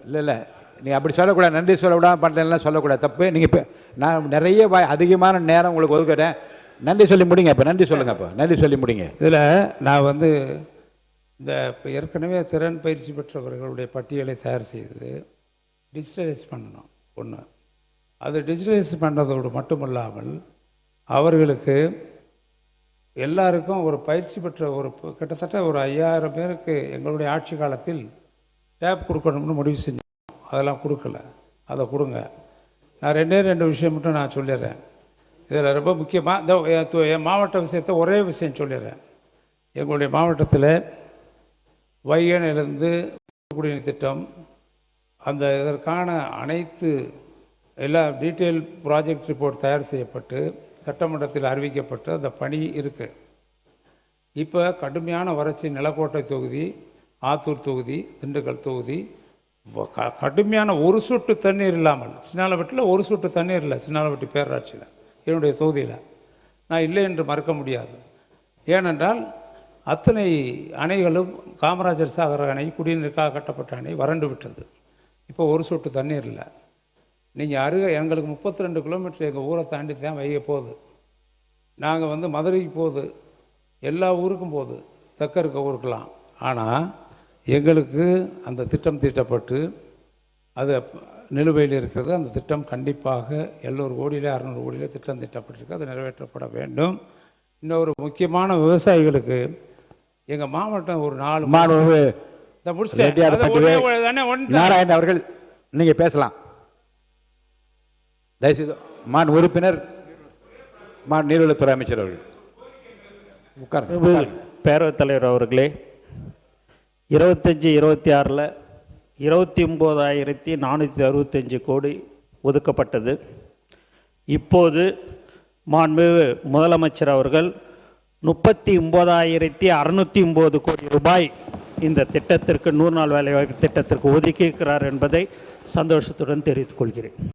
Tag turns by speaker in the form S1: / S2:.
S1: இல்லை இல்லை, நீங்கள் அப்படி சொல்லக்கூடாது. நன்றி சொல்லக்கூடாது, பண்ணுறேன்லாம் சொல்லக்கூடாது, தப்பு. நீங்கள் இப்போ நான் நிறைய அதிகமான நேரம் உங்களுக்கு ஒதுக்கிறேன். நன்றி சொல்லி முடிங்க. இப்போ நன்றி சொல்லுங்கள். இப்போ நன்றி சொல்லி முடிங்க.
S2: இதில் நான் வந்து இந்த இப்போ ஏற்கனவே திறன் பயிற்சி பெற்றவர்களுடைய பட்டியலை தயார் செய்து டிஜிட்டலைஸ் பண்ணணும் ஒன்று. அது டிஜிட்டலைஸ் பண்ணுறதோடு மட்டுமல்லாமல் அவர்களுக்கு எல்லாருக்கும் ஒரு பயிற்சி பெற்ற ஒரு கிட்டத்தட்ட ஒரு 5000 பேருக்கு எங்களுடைய ஆட்சி காலத்தில் டேப் கொடுக்கணும்னு முடிவு செஞ்சோம். அதெல்லாம் கொடுக்கல, அதை கொடுங்க. நான் ரெண்டு விஷயம் மட்டும் நான் சொல்லிடுறேன். இதில் ரொம்ப முக்கியமாக என் மாவட்ட விஷயத்தை ஒரே விஷயம் சொல்லிடுறேன். எங்களுடைய மாவட்டத்தில் வைகனிலிருந்து குடிநீர் திட்டம், அந்த இதற்கான அனைத்து எல்லா டீட்டெயில் ப்ராஜெக்ட் ரிப்போர்ட் தயார் செய்யப்பட்டு சட்டமன்றத்தில் அறிவிக்கப்பட்டு அந்த பணி இருக்குது. இப்போ கடுமையான வறட்சி நிலக்கோட்டை தொகுதி, ஆத்தூர் தொகுதி, திண்டுக்கல் தொகுதி கடுமையான ஒரு சொட்டு தண்ணீர் இல்லாமல், சின்னாலப்பட்டியில் ஒரு சொட்டு தண்ணீர் இல்லை. சின்னாலப்பட்டி பேரூராட்சியில் என்னுடைய தொகுதியில் நான் இல்லை என்று மறுக்க முடியாது. ஏனென்றால் அத்தனை அணைகளும் காமராஜர் சாகர் அணை, குடிநீருக்காக கட்டப்பட்ட அணை வறண்டு விட்டது. இப்போ ஒரு சொட்டு தண்ணீர் இல்லை. நீங்கள் எங்களுக்கு 32 கிலோமீட்டர் எங்கள் ஊரை தாண்டி தான் வைக போகுது. நாங்கள் வந்து மதுரைக்கு போகுது, எல்லா ஊருக்கும் போகுது, தெற்க இருக்க ஊருக்கெல்லாம். ஆனால் எங்களுக்கு அந்த திட்டம் தீட்டப்பட்டு அது நிலுவையில் இருக்கிறது. அந்த திட்டம் கண்டிப்பாக 700 கோடியில் 600 கோடியில் திட்டம் தீட்டப்பட்டிருக்கு. அது நிறைவேற்றப்பட வேண்டும். இன்னொரு முக்கியமான விவசாயிகளுக்கு எங்கள் மாவட்டம் ஒரு 4
S1: நாராயணன் அவர்கள் நீங்கள் பேசலாம். தயவுசெய்து உறுப்பினர் நீர்வளத்துறை அமைச்சர் அவர்கள் உட்கார்.
S3: பேரவைத் தலைவர் அவர்களே, 25-26 29,465 கோடி ஒதுக்கப்பட்டது. இப்போது மாண்புமிகு முதலமைச்சர் அவர்கள் 39,609 கோடி ரூபாய் இந்த திட்டத்திற்கு 100 நாள் வேலைவாய்ப்பு திட்டத்திற்கு ஒதுக்கியிருக்கிறார் என்பதை சந்தோஷத்துடன் தெரிவித்துக் கொள்கிறேன்.